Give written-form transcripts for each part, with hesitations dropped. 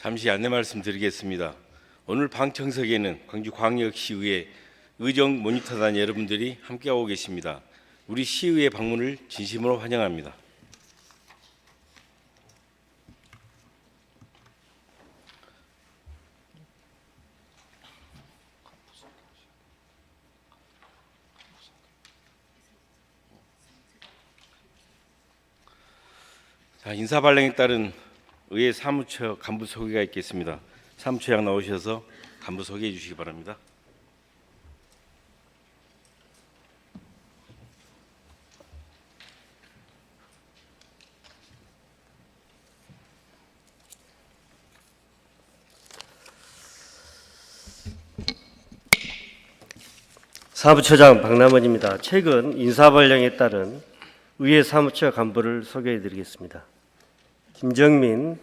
잠시 안내 말씀드리겠습니다. 오늘 방청석에는 광주광역시의회 의정 모니터단 여러분들이 함께하고 계십니다. 우리 시의회 방문을 진심으로 환영합니다. 인사 발령에 따른 의회 사무처 간부 소개가 있겠습니다. 사무처장 나오셔서 간부 소개해 주시기 바랍니다. 사무처장 박남원입니다. 최근 인사발령에 따른 의회 사무처 간부를 소개해 드리겠습니다. 김정민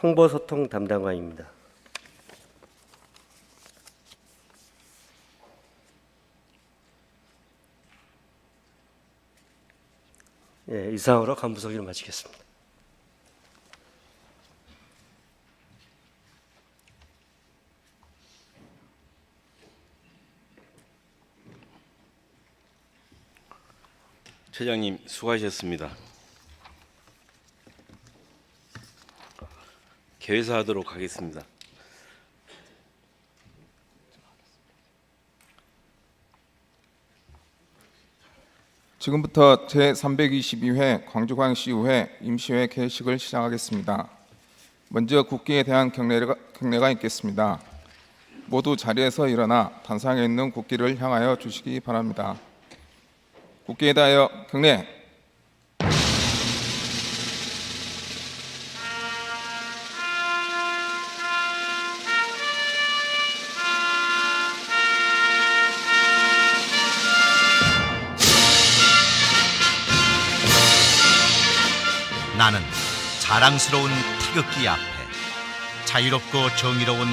홍보소통 담당관입니다. 이상으로 간부 소개를 마치겠습니다. 처장님 수고하셨습니다. 개회사하도록 하겠습니다. 지금부터 제322회 광주광역시의회 임시회 개식을 시작하겠습니다. 먼저 국기에 대한 경례가 있겠습니다. 모두 자리에서 일어나 단상에 있는 국기를 향하여 주시기 바랍니다. 국기에 대하여 경례. 나는 자랑스러운 태극기 앞에 자유롭고 정의로운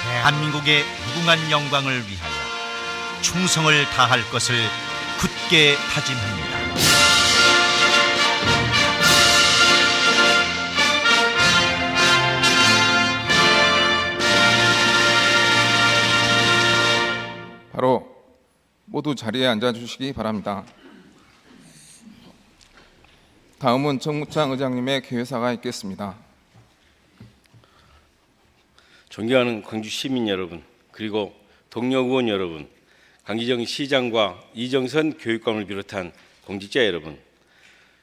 대한민국의 무궁한 영광을 위하여 충성을 다할 것을 굳게 다짐합니다. 바로 모두 자리에 앉아주시기 바랍니다. 다음은 정무창 의장님의 개회사가 있겠습니다. 존경하는 광주 시민 여러분, 그리고 동료 의원 여러분, 강기정 시장과 이정선 교육감을 비롯한 공직자 여러분,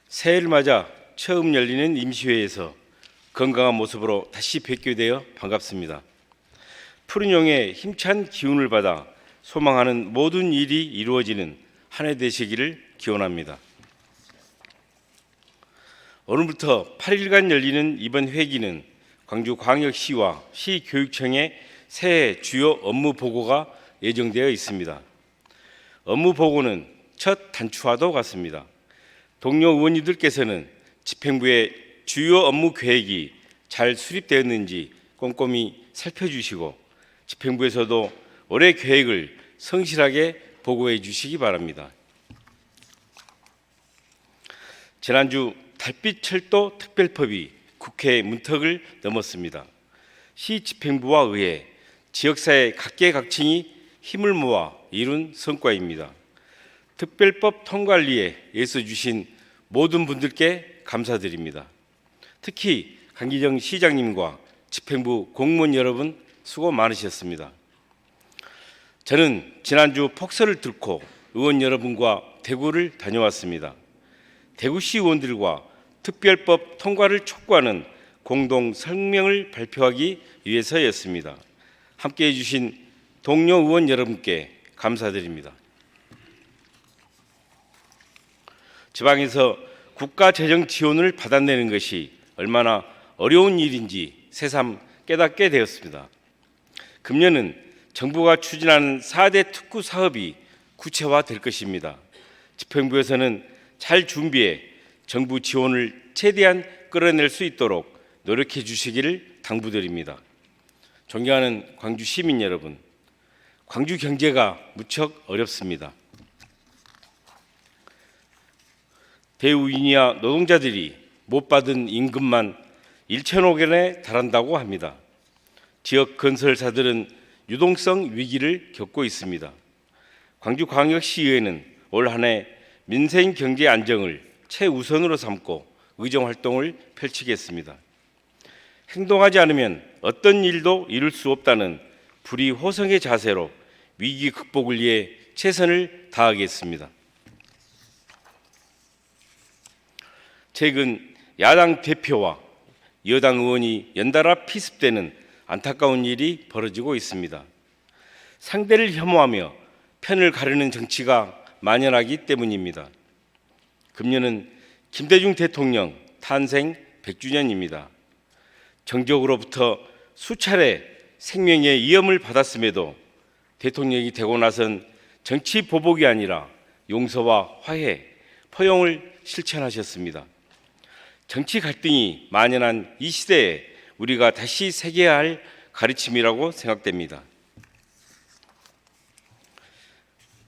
새해를 맞아 처음 열리는 임시회에서 건강한 모습으로 다시 뵙게 되어 반갑습니다. 푸른 용의 힘찬 기운을 받아 소망하는 모든 일이 이루어지는 한 해 되시기를 기원합니다. 오늘부터 8일간 열리는 이번 회기는 광주광역시와 시교육청의 새해 주요 업무 보고가 예정되어 있습니다. 업무 보고는 첫 단추와도 같습니다. 동료 의원님들께서는 집행부의 주요 업무 계획이 잘 수립되었는지 꼼꼼히 살펴주시고 집행부에서도 올해 계획을 성실하게 보고해 주시기 바랍니다. 지난주 달빛철도 특별법이 국회 문턱을 넘었습니다. 시 집행부와 의회, 지역사회 각계각층이 힘을 모아 이룬 성과입니다. 특별법 통관리에 애써주신 모든 분들께 감사드립니다. 특히 강기정 시장님과 집행부 공무원 여러분 수고 많으셨습니다. 저는 지난주 폭설을 뚫고 의원 여러분과 대구를 다녀왔습니다. 대구시 의원들과 특별법 통과를 촉구하는 공동 성명을 발표하기 위해서였습니다. 함께해 주신 동료 의원 여러분께 감사드립니다. 지방에서 국가 재정 지원을 받아내는 것이 얼마나 어려운 일인지 새삼 깨닫게 되었습니다. 금년은 정부가 추진하는 4대 특구 사업이 구체화될 것입니다. 집행부에서는 잘 준비해 정부 지원을 최대한 끌어낼 수 있도록 노력해 주시기를 당부드립니다. 존경하는 광주 시민 여러분, 광주 경제가 무척 어렵습니다. 대우인이와 노동자들이 못 받은 임금만 1천억 원에 달한다고 합니다. 지역 건설사들은 유동성 위기를 겪고 있습니다. 광주광역시의회는 올 한 해 민생 경제 안정을 최우선으로 삼고 의정 활동을 펼치겠습니다. 행동하지 않으면 어떤 일도 이룰 수 없다는 불이호성의 자세로 위기 극복을 위해 최선을 다하겠습니다. 최근 야당 대표와 여당 의원이 연달아 피습되는 안타까운 일이 벌어지고 있습니다. 상대를 혐오하며 편을 가르는 정치가 만연하기 때문입니다. 금년은 김대중 대통령 탄생 100주년입니다. 정적으로부터 수차례 생명의 위험을 받았음에도 대통령이 되고 나선 정치 보복이 아니라 용서와 화해, 포용을 실천하셨습니다. 정치 갈등이 만연한 이 시대에 우리가 다시 새겨야 할 가르침이라고 생각됩니다.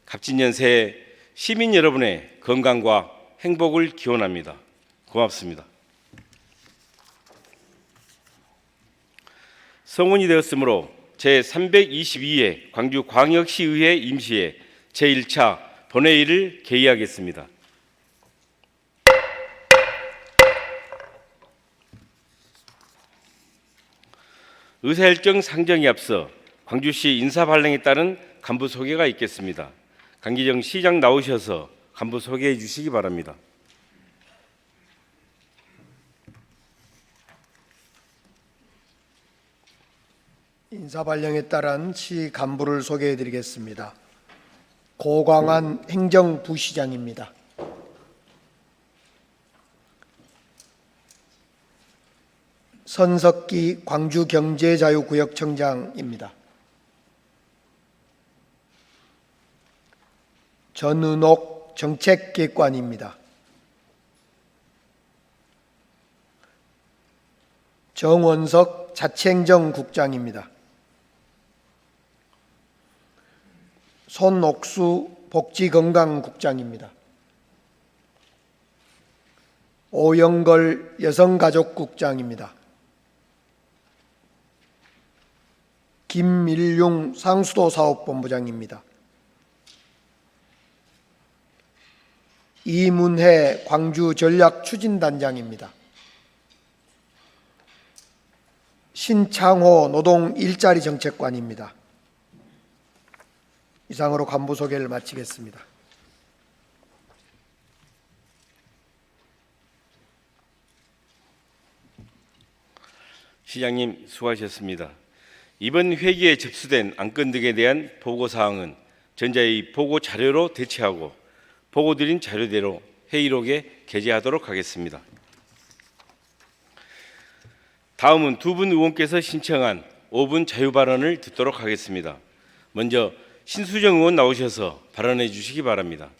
갑진년 새해 시민 여러분의 건강과 행복을 기원합니다. 고맙습니다. 성운이 되었으므로 제322회 광주광역시의회 임시회 제1차 본회의를 개의하겠습니다. 의사일정 상정에 앞서 광주시 인사발령에 따른 간부 소개가 있겠습니다. 강기정 시장 나오셔서 간부 소개해 주시기 바랍니다. 인사발령에 따른 시 간부를 소개해 드리겠습니다. 고광한 행정부시장입니다. 선석기 광주경제자유구역청장입니다. 전은옥 정책기획관입니다. 정원석 자치행정국장입니다. 손옥수 복지건강국장입니다. 오영걸 여성가족국장입니다. 김밀용 상수도사업본부장입니다. 이문혜 광주전략추진단장입니다. 신창호 노동일자리정책관입니다. 이상으로 간부 소개를 마치겠습니다. 시장님 수고하셨습니다. 이번 회기에 접수된 안건 등에 대한 보고사항은 전자의 보고 자료로 대체하고 보고드린 자료대로 회의록에 게재하도록 하겠습니다. 다음은 두 분 의원께서 신청한 5분 자유발언을 듣도록 하겠습니다. 먼저 신수정 의원 나오셔서 발언해 주시기 바랍니다.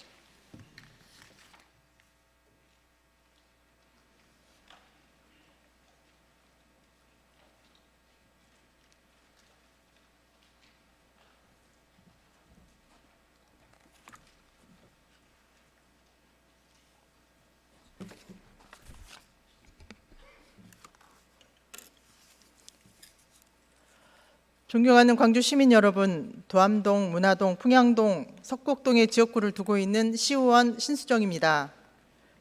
존경하는 광주 시민 여러분, 도암동, 문화동, 풍양동, 석곡동의 지역구를 두고 있는 시의원 신수정입니다.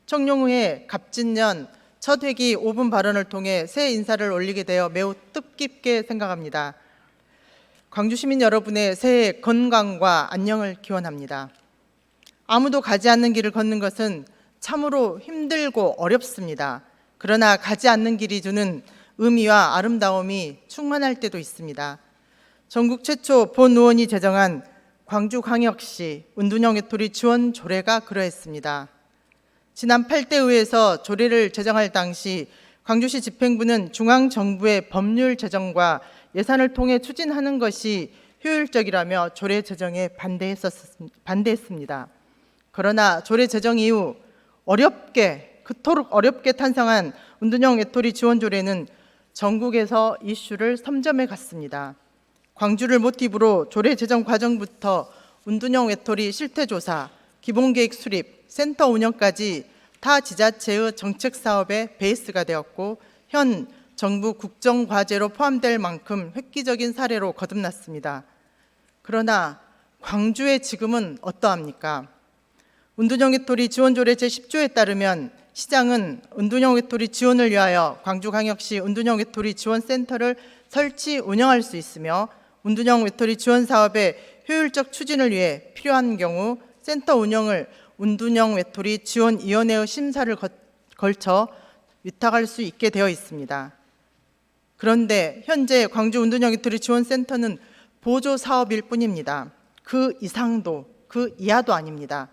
청룡후에 갑진년 첫 회기 5분 발언을 통해 새해 인사를 올리게 되어 매우 뜻깊게 생각합니다. 광주 시민 여러분의 새해 건강과 안녕을 기원합니다. 아무도 가지 않는 길을 걷는 것은 참으로 힘들고 어렵습니다. 그러나 가지 않는 길이 주는 의미와 아름다움이 충만할 때도 있습니다. 전국 최초 본 의원이 제정한 광주광역시 은둔형 외톨이 지원 조례가 그러했습니다. 지난 8대 의회에서 조례를 제정할 당시 광주시 집행부는 중앙정부의 법률 제정과 예산을 통해 추진하는 것이 효율적이라며 조례 제정에 반대했습니다. 그러나 조례 제정 이후 그토록 어렵게 탄생한 은둔형 외톨이 지원 조례는 전국에서 이슈를 섬점해 갔습니다. 광주를 모티브로 조례 제정 과정부터 은둔형 외톨이 실태조사, 기본계획 수립, 센터 운영까지 타 지자체의 정책 사업의 베이스가 되었고 현 정부 국정과제로 포함될 만큼 획기적인 사례로 거듭났습니다. 그러나 광주의 지금은 어떠합니까? 은둔형 외톨이 지원조례 제10조에 따르면 시장은 은둔형 외톨이 지원을 위하여 광주광역시 은둔형 외톨이 지원센터를 설치 운영할 수 있으며 은둔형 외톨이 지원 사업의 효율적 추진을 위해 필요한 경우 센터 운영을 은둔형 외톨이 지원위원회의 심사를 걸쳐 위탁할 수 있게 되어 있습니다. 그런데 현재 광주 은둔형 외톨이 지원센터는 보조 사업일 뿐입니다. 그 이상도 그 이하도 아닙니다.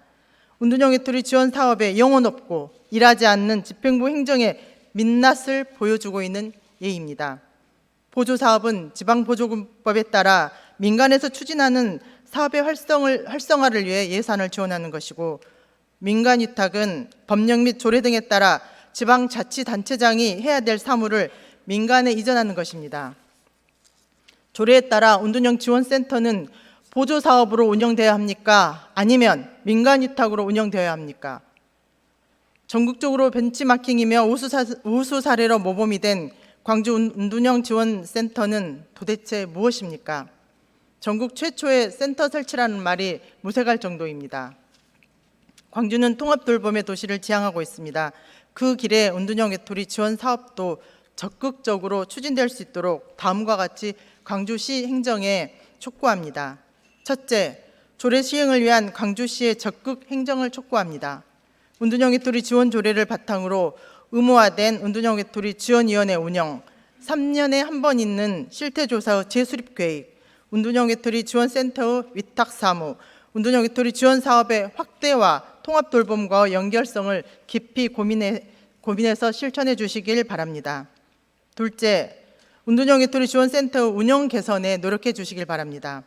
은둔형 외톨이 지원 사업에 영혼 없고 일하지 않는 집행부 행정의 민낯을 보여주고 있는 예입니다. 보조 사업은 지방보조금법에 따라 민간에서 추진하는 사업의 활성화를 위해 예산을 지원하는 것이고, 민간 위탁은 법령 및 조례 등에 따라 지방자치단체장이 해야 될 사무를 민간에 이전하는 것입니다. 조례에 따라 은둔형 지원센터는 보조 사업으로 운영되어야 합니까? 아니면 민간 위탁으로 운영되어야 합니까? 전국적으로 벤치마킹이며 우수 사례로 모범이 된 광주 은둔형 지원센터는 도대체 무엇입니까? 전국 최초의 센터 설치라는 말이 무색할 정도입니다. 광주는 통합돌봄의 도시를 지향하고 있습니다. 그 길에 은둔형 외톨이 지원 사업도 적극적으로 추진될 수 있도록 다음과 같이 광주시 행정에 촉구합니다. 첫째, 조례 시행을 위한 광주시의 적극 행정을 촉구합니다. 은둔형 외톨이 지원 조례를 바탕으로 의무화된 은둔형 외톨이 지원위원회 운영, 3년에 한 번 있는 실태조사의 재수립 계획, 은둔형 외톨이 지원센터의 위탁 사무, 은둔형 외톨이 지원 사업의 확대와 통합돌봄과의 연결성을 깊이 고민해서 실천해 주시길 바랍니다. 둘째, 은둔형 외톨이 지원센터 운영 개선에 노력해 주시길 바랍니다.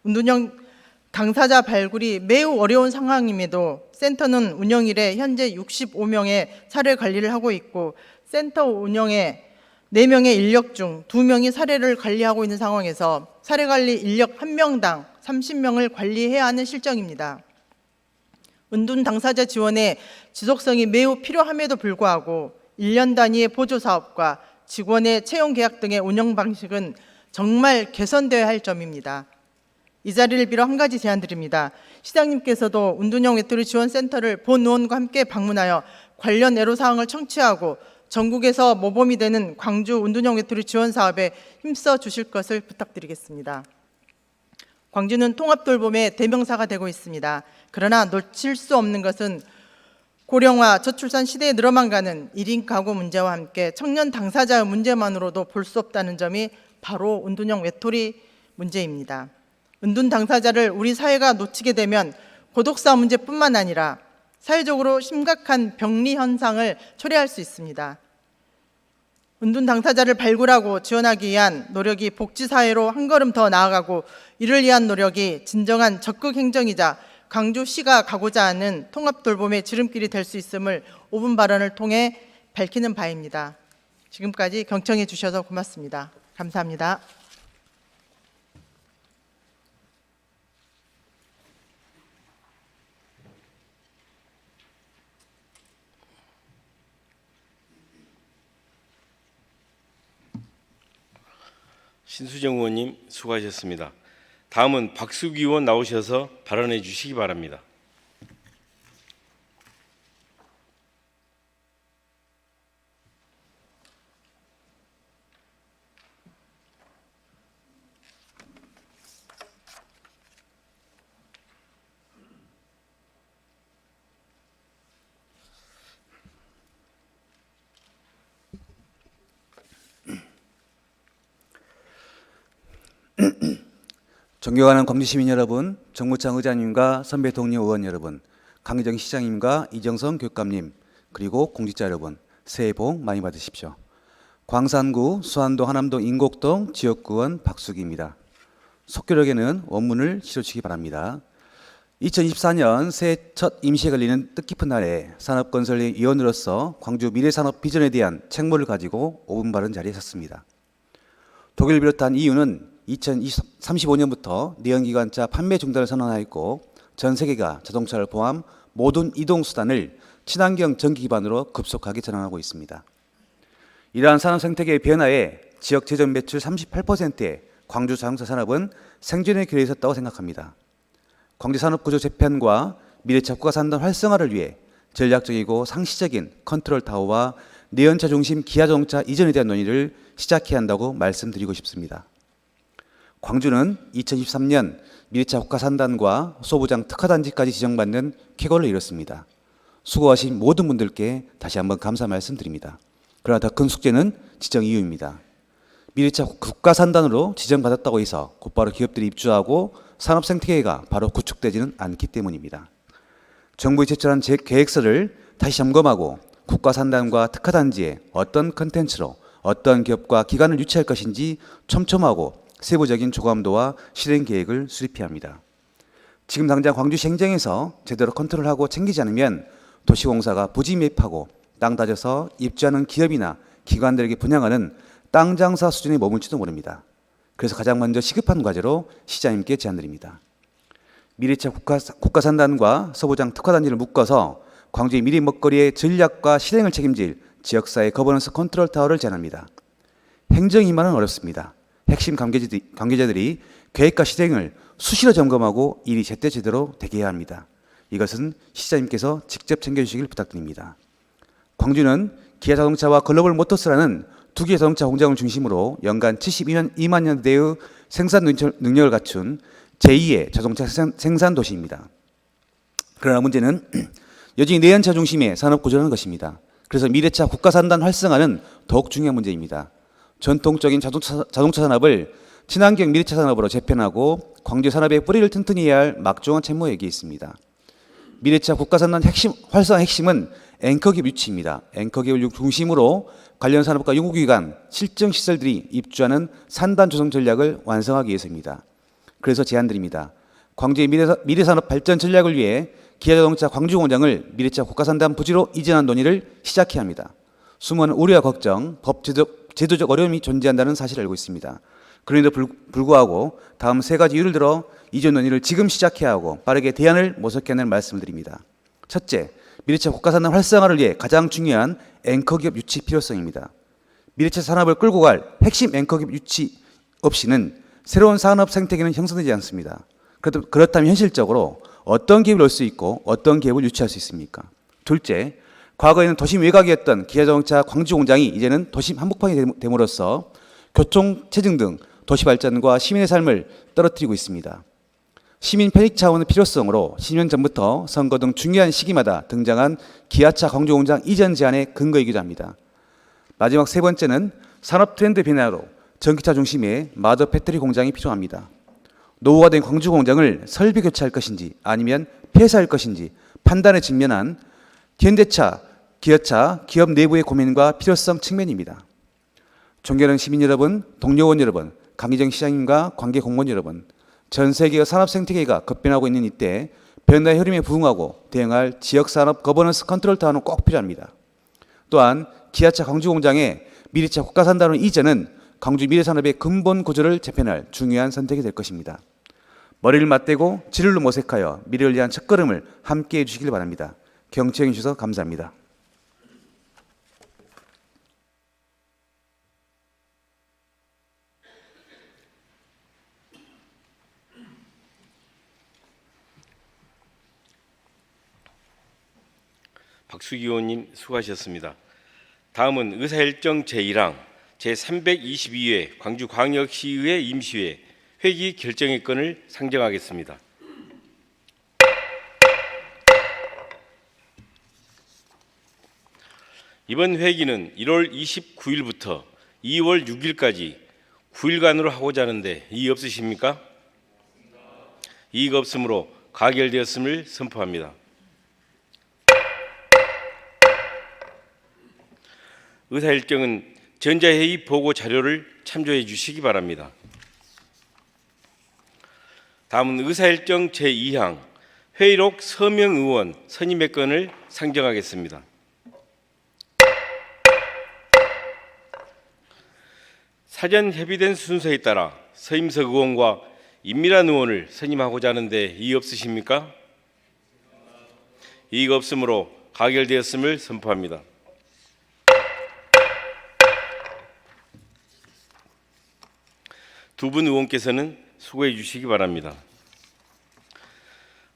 은둔형 당사자 발굴이 매우 어려운 상황임에도 센터는 운영일에 현재 65명의 사례 관리를 하고 있고, 센터 운영에 4명의 인력 중 2명이 사례를 관리하고 있는 상황에서 사례 관리 인력 1명당 30명을 관리해야 하는 실정입니다. 은둔 당사자 지원에 지속성이 매우 필요함에도 불구하고 1년 단위의 보조 사업과 직원의 채용 계약 등의 운영 방식은 정말 개선되어야 할 점입니다. 이 자리를 빌어 한 가지 제안드립니다. 시장님께서도 은둔형 외톨이 지원센터를 본 의원과 함께 방문하여 관련 애로사항을 청취하고 전국에서 모범이 되는 광주 은둔형 외톨이 지원 사업에 힘써 주실 것을 부탁드리겠습니다. 광주는 통합돌봄의 대명사가 되고 있습니다. 그러나 놓칠 수 없는 것은 고령화, 저출산 시대에 늘어만 가는 1인 가구 문제와 함께 청년 당사자의 문제만으로도 볼 수 없다는 점이 바로 은둔형 외톨이 문제입니다. 은둔 당사자를 우리 사회가 놓치게 되면 고독사 문제뿐만 아니라 사회적으로 심각한 병리 현상을 초래할 수 있습니다. 은둔 당사자를 발굴하고 지원하기 위한 노력이 복지사회로 한 걸음 더 나아가고, 이를 위한 노력이 진정한 적극 행정이자 광주시가 가고자 하는 통합돌봄의 지름길이 될 수 있음을 5분 발언을 통해 밝히는 바입니다. 지금까지 경청해 주셔서 고맙습니다. 감사합니다. 신수정 의원님 수고하셨습니다. 다음은 박수기 의원 나오셔서 발언해 주시기 바랍니다. 존경하는 광주 시민 여러분, 정무창 의장님과 선배 동료 의원 여러분, 강희정 시장님과 이정성 교육감님, 그리고 공직자 여러분, 새해 복 많이 받으십시오. 광산구, 수안동, 하남동, 인곡동 지역구원 박수기입니다. 속교력에는 원문을 실어주시기 바랍니다. 2024년 새해 첫 임시에 걸리는 뜻깊은 날에 산업건설의 위원으로서 광주 미래산업 비전에 대한 책무를 가지고 5분 발언 자리에 섰습니다. 독일을 비롯한 EU는 2035년부터 내연기관차 판매 중단을 선언하였고, 전 세계가 자동차를 포함 모든 이동수단을 친환경 전기 기반으로 급속하게 전환하고 있습니다. 이러한 산업 생태계의 변화에 지역 재정 매출 38%의 광주 자동차 산업은 생존의 길에 있었다고 생각합니다. 광주 산업 구조 재편과 미래차 국가산단 활성화를 위해 전략적이고 상시적인 컨트롤 타워와 내연차 중심 기아 자동차 이전에 대한 논의를 시작해야 한다고 말씀드리고 싶습니다. 광주는 2013년 미래차 국가산단과 소부장 특화단지까지 지정받는 쾌거를 이뤘습니다. 수고하신 모든 분들께 다시 한번 감사 말씀드립니다. 그러나 더 큰 숙제는 지정 이유입니다. 미래차 국가산단으로 지정받았다고 해서 곧바로 기업들이 입주하고 산업 생태계가 바로 구축되지는 않기 때문입니다. 정부에 제출한 계획서를 다시 점검하고 국가산단과 특화단지에 어떤 컨텐츠로 어떤 기업과 기관을 유치할 것인지 촘촘하고 세부적인 조감도와 실행 계획을 수립해야 합니다. 지금 당장 광주시 행정에서 제대로 컨트롤하고 챙기지 않으면 도시공사가 부지 매입하고 땅 다져서 입주하는 기업이나 기관들에게 분양하는 땅 장사 수준에 머물지도 모릅니다. 그래서 가장 먼저 시급한 과제로 시장님께 제안드립니다. 미래차 국가산단과 서부장 특화단지를 묶어서 광주의 미래 먹거리의 전략과 실행을 책임질 지역사회 거버넌스 컨트롤 타워를 제안합니다. 행정이만은 어렵습니다. 핵심 관계자들이 계획과 실행을 수시로 점검하고 일이 제때제대로 되게 해야 합니다. 이것은 시장님께서 직접 챙겨주시길 부탁드립니다. 광주는 기아 자동차와 글로벌 모터스라는 두 개의 자동차 공장을 중심으로 연간 72만 년대의 생산 능력을 갖춘 제2의 자동차 생산 도시입니다. 그러나 문제는 여전히 내연차 중심의 산업 구조라는 것입니다. 그래서 미래차 국가산단 활성화는 더욱 중요한 문제입니다. 전통적인 자동차 산업을 친환경 미래차 산업으로 재편하고 광주 산업의 뿌리를 튼튼히 해야 할 막중한 책무에 여기 있습니다. 미래차 국가산단 활성화 핵심은 앵커기업 유치입니다. 앵커기업을 중심으로 관련 산업과 연구기관, 실증시설들이 입주하는 산단 조성 전략을 완성하기 위해서입니다. 그래서 제안드립니다. 광주의 미래산업 발전 전략을 위해 기아자동차 광주공장을 미래차 국가산단 부지로 이전한 논의를 시작해야 합니다. 수많은 우려와 걱정, 제도적 어려움이 존재한다는 사실을 알고 있습니다. 그럼에도 불구하고 다음 세 가지 이유를 들어 이전 논의를 지금 시작해야 하고 빠르게 대안을 모색해야 하는 말씀을 드립니다. 첫째, 미래차 국가산업 활성화를 위해 가장 중요한 앵커기업 유치 필요성입니다. 미래차 산업을 끌고 갈 핵심 앵커기업 유치 없이는 새로운 산업 생태계는 형성되지 않습니다. 그렇다면 현실적으로 어떤 기업을 넣을 수 있고 어떤 기업을 유치할 수 있습니까? 둘째, 과거에는 도심 외곽이었던 기아자동차 광주공장이 이제는 도심 한복판이 됨으로써 교통, 체증 등 도시 발전과 시민의 삶을 떨어뜨리고 있습니다. 시민 편익 차원의 필요성으로 10년 전부터 선거 등 중요한 시기마다 등장한 기아차 광주공장 이전 제안의 근거이기도 합니다. 마지막 세 번째는 산업 트렌드 변화로 전기차 중심의 마더 배터리 공장이 필요합니다. 노후가 된 광주공장을 설비 교체할 것인지 아니면 폐쇄할 것인지 판단에 직면한 현대차, 기아차, 기업 내부의 고민과 필요성 측면입니다. 존경하는 시민 여러분, 동료원 여러분, 강기정 시장님과 관계 공무원 여러분, 전 세계의 산업 생태계가 급변하고 있는 이때 변화의 흐름에 부응하고 대응할 지역산업 거버넌스 컨트롤 타워는 꼭 필요합니다. 또한 기아차 광주공장의 미래차 국가산단으로 이전은 광주 미래산업의 근본 구조를 재편할 중요한 선택이 될 것입니다. 머리를 맞대고 지를 모색하여 미래를 위한 첫걸음을 함께 해주시길 바랍니다. 경청해 주셔서 감사합니다. 박수기 의원님 수고하셨습니다. 다음은 의사일정 제1항 제322회 광주광역시의회 임시회 회기 결정의 건을 상정하겠습니다. 이번 회기는 1월 29일부터 2월 6일까지 9일간으로 하고자 하는데 이의 없으십니까? 이의가 없으므로 가결되었음을 선포합니다. 의사일정은 전자회의 보고 자료를 참조해 주시기 바랍니다. 다음은 의사일정 제2항 회의록 서명 의원 선임의 건을 상정하겠습니다. 사전 협의된 순서에 따라 서임석 의원과 임미란 의원을 선임하고자 하는데 이의 없으십니까? 이의가 없으므로 가결되었음을 선포합니다. 두 분 의원께서는 수고해 주시기 바랍니다.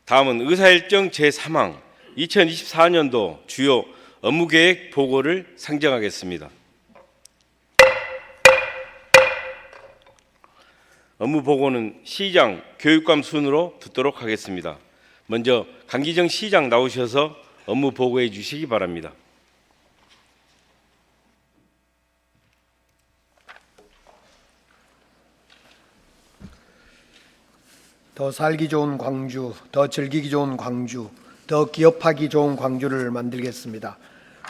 다음은 의사일정 제3항 2024년도 주요 업무계획 보고를 상정하겠습니다. 업무 보고는 시장, 교육감 순으로 듣도록 하겠습니다. 먼저 강기정 시장 나오셔서 업무 보고해 주시기 바랍니다. 더 살기 좋은 광주, 더 즐기기 좋은 광주, 더 기업하기 좋은 광주를 만들겠습니다.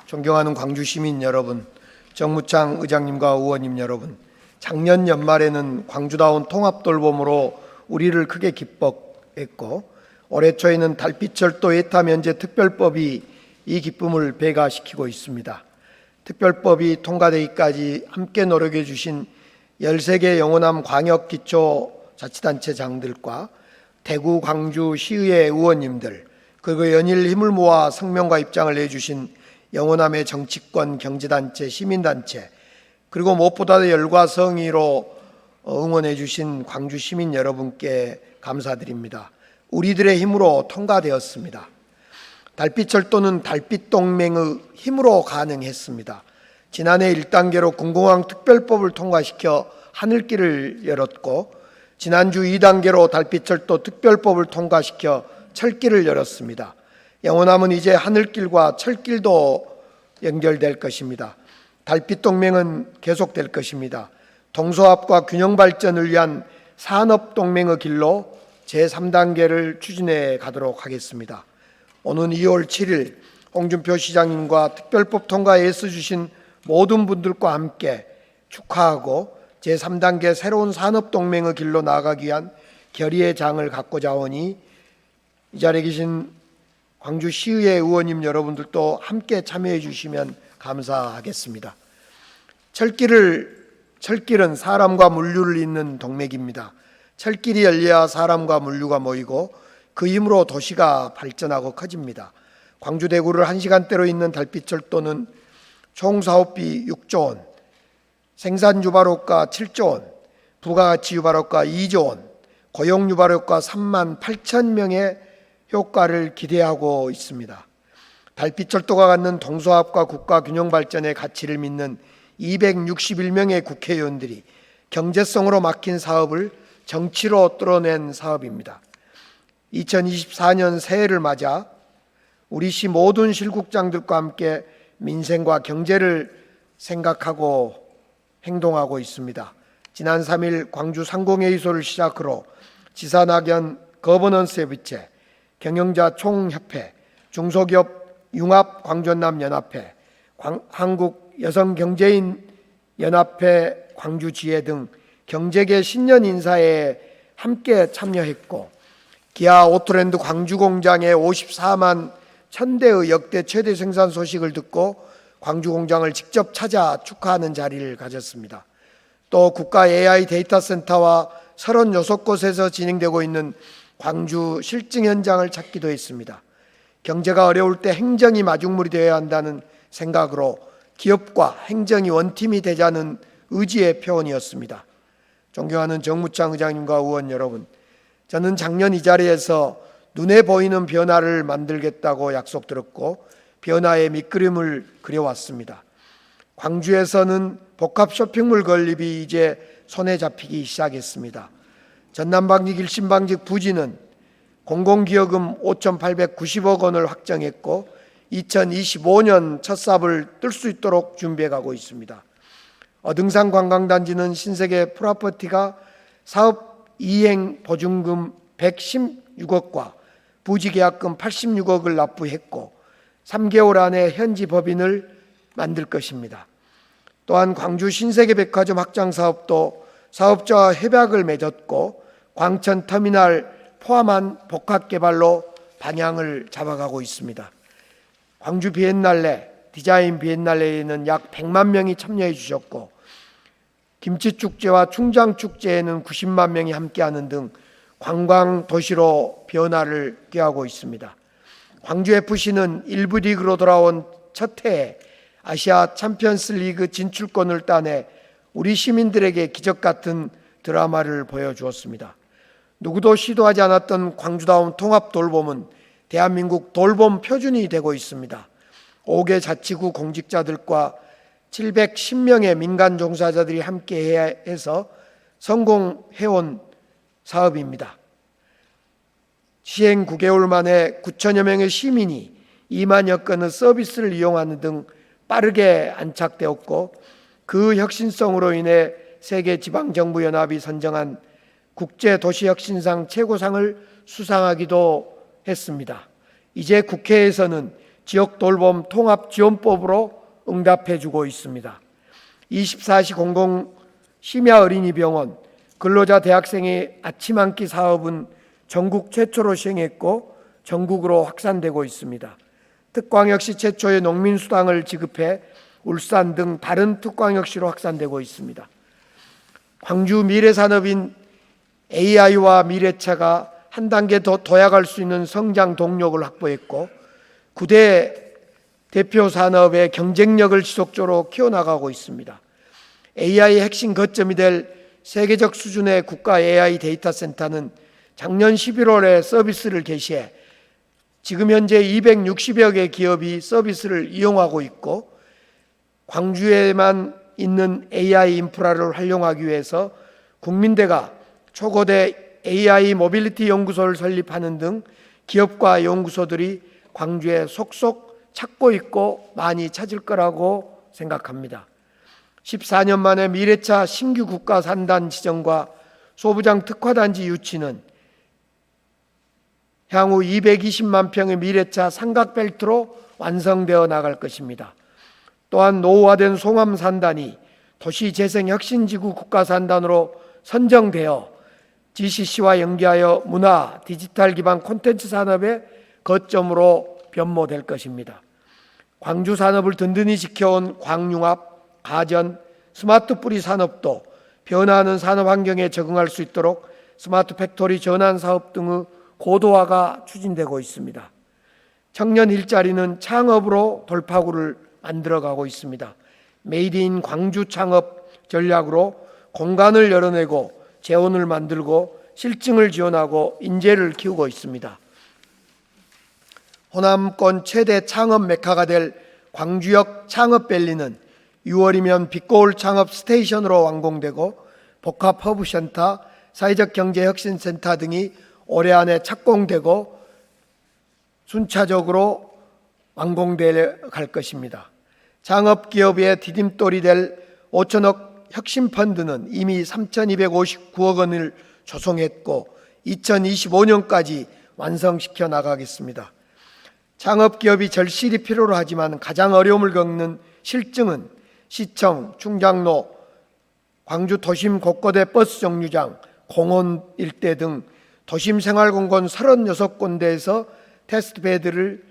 존경하는 광주 시민 여러분, 정무창 의장님과 의원님 여러분, 작년 연말에는 광주다운 통합돌봄으로 우리를 크게 기뻐했고 올해 초에는 달빛철도 예타 면제 특별법이 이 기쁨을 배가시키고 있습니다. 특별법이 통과되기까지 함께 노력해 주신 13개 영호남 광역기초자치단체장들과 대구 광주시의회 의원님들, 그리고 연일 힘을 모아 성명과 입장을 내주신 영호남의 정치권, 경제단체, 시민단체, 그리고 무엇보다도 열과 성의로 응원해 주신 광주 시민 여러분께 감사드립니다. 우리들의 힘으로 통과되었습니다. 달빛철도는 달빛동맹의 힘으로 가능했습니다. 지난해 1단계로 군공항 특별법을 통과시켜 하늘길을 열었고 지난주 2단계로 달빛철도 특별법을 통과시켜 철길을 열었습니다. 영호남은 이제 하늘길과 철길도 연결될 것입니다. 달빛동맹은 계속될 것입니다. 동서합과 균형발전을 위한 산업동맹의 길로 제3단계를 추진해 가도록 하겠습니다. 오는 2월 7일 홍준표 시장님과 특별법 통과에 애써주신 모든 분들과 함께 축하하고 제3단계 새로운 산업동맹의 길로 나아가기 위한 결의의 장을 갖고자 하오니 이 자리에 계신 광주시의회 의원님 여러분들도 함께 참여해 주시면 감사하겠습니다. 철길은 사람과 물류를 잇는 동맥입니다. 철길이 열려야 사람과 물류가 모이고 그 힘으로 도시가 발전하고 커집니다. 광주 대구를 1시간대로 잇는 달빛철도는 총 사업비 6조 원, 생산 유발 효과 7조 원, 부가가치 유발 효과 2조 원, 고용 유발 효과 3만 8천 명의 효과를 기대하고 있습니다. 달빛철도가 갖는 동서합과 국가 균형 발전의 가치를 믿는 261명의 국회의원들이 경제성으로 막힌 사업을 정치로 뚫어낸 사업입니다. 2024년 새해를 맞아 우리 시 모든 실국장들과 함께 민생과 경제를 생각하고 행동하고 있습니다. 지난 3일 광주 상공회의소를 시작으로 지사낙연 거버넌스에 비체 경영자 총협회, 중소기업 융합 광전남연합회, 한국여성경제인연합회 광주지회 등 경제계 신년 인사에 함께 참여했고 기아 오토랜드 광주공장의 54만 1000대의 역대 최대 생산 소식을 듣고 광주공장을 직접 찾아 축하하는 자리를 가졌습니다. 또 국가 AI 데이터 센터와 36곳에서 진행되고 있는 광주 실증 현장을 찾기도 했습니다. 경제가 어려울 때 행정이 마중물이 되어야 한다는 생각으로 기업과 행정이 원팀이 되자는 의지의 표현이었습니다. 존경하는 정무창 의장님과 의원 여러분, 저는 작년 이 자리에서 눈에 보이는 변화를 만들겠다고 약속드렸고 변화의 밑그림을 그려왔습니다. 광주에서는 복합 쇼핑몰 건립이 이제 손에 잡히기 시작했습니다. 전남방직 일신방직 부지는 공공기여금 5,890억 원을 확정했고 2025년 첫 삽을 뜰 수 있도록 준비해 가고 있습니다. 어등산 관광단지는 신세계 프로퍼티가 사업 이행 보증금 116억과 부지 계약금 86억을 납부했고 3개월 안에 현지 법인을 만들 것입니다. 또한 광주 신세계백화점 확장 사업도 사업자와 협약을 맺었고 광천터미널 포함한 복합개발로 방향을 잡아가고 있습니다. 광주 비엔날레, 디자인 비엔날레에는 약 100만 명이 참여해 주셨고 김치축제와 충장축제에는 90만 명이 함께하는 등 관광도시로 변화를 꾀하고 있습니다. 광주FC는 1부 리그로 돌아온 첫 해에 아시아 챔피언스 리그 진출권을 따내 우리 시민들에게 기적 같은 드라마를 보여주었습니다. 누구도 시도하지 않았던 광주다운 통합 돌봄은 대한민국 돌봄 표준이 되고 있습니다. 5개 자치구 공직자들과 710명의 민간 종사자들이 함께 해서 성공해온 사업입니다. 시행 9개월 만에 9천여 명의 시민이 2만여 건의 서비스를 이용하는 등 빠르게 안착되었고, 그 혁신성으로 인해 세계지방정부연합이 선정한 국제도시혁신상 최고상을 수상하기도 했습니다. 이제 국회에서는 지역돌봄 통합지원법으로 응답해주고 있습니다. 24시 공공 심야 어린이병원, 근로자 대학생의 아침 한 끼 사업은 전국 최초로 시행했고 전국으로 확산되고 있습니다. 특광역시 최초의 농민수당을 지급해 울산 등 다른 특광역시로 확산되고 있습니다. 광주 미래산업인 AI와 미래차가 한 단계 더 도약할 수 있는 성장 동력을 확보했고, 9대 대표 산업의 경쟁력을 지속적으로 키워나가고 있습니다. AI 핵심 거점이 될 세계적 수준의 국가 AI 데이터 센터는 작년 11월에 서비스를 개시해 지금 현재 260여 개 기업이 서비스를 이용하고 있고, 광주에만 있는 AI 인프라를 활용하기 위해서 국민대가 초거대 AI 모빌리티 연구소를 설립하는 등 기업과 연구소들이 광주에 속속 찾고 있고 많이 찾을 거라고 생각합니다. 14년 만에 미래차 신규 국가 산단 지정과 소부장 특화단지 유치는 향후 220만 평의 미래차 삼각벨트로 완성되어 나갈 것입니다. 또한 노후화된 송암 산단이 도시재생혁신지구 국가산단으로 선정되어 GCC와 연계하여 문화, 디지털 기반 콘텐츠 산업의 거점으로 변모될 것입니다. 광주 산업을 든든히 지켜온 광융합, 가전, 스마트 뿌리 산업도 변화하는 산업 환경에 적응할 수 있도록 스마트 팩토리 전환 사업 등의 고도화가 추진되고 있습니다. 청년 일자리는 창업으로 돌파구를 만들어가고 있습니다. 메이드 인 광주 창업 전략으로 공간을 열어내고 재원을 만들고 실증을 지원하고 인재를 키우고 있습니다. 호남권 최대 창업 메카가 될 광주역 창업밸리는 6월이면 빛고울 창업 스테이션으로 완공되고 복합 허브센터, 사회적 경제혁신센터 등이 올해 안에 착공되고 순차적으로 완공되어 갈 것입니다. 창업기업의 디딤돌이 될 5천억 혁신펀드는 이미 3,259억 원을 조성했고 2025년까지 완성시켜 나가겠습니다. 창업기업이 절실히 필요로 하지만 가장 어려움을 겪는 실증은 시청, 충장로, 광주 도심 곳곳의 버스 정류장, 공원 일대 등 도심 생활공간 36군데에서 테스트 베드를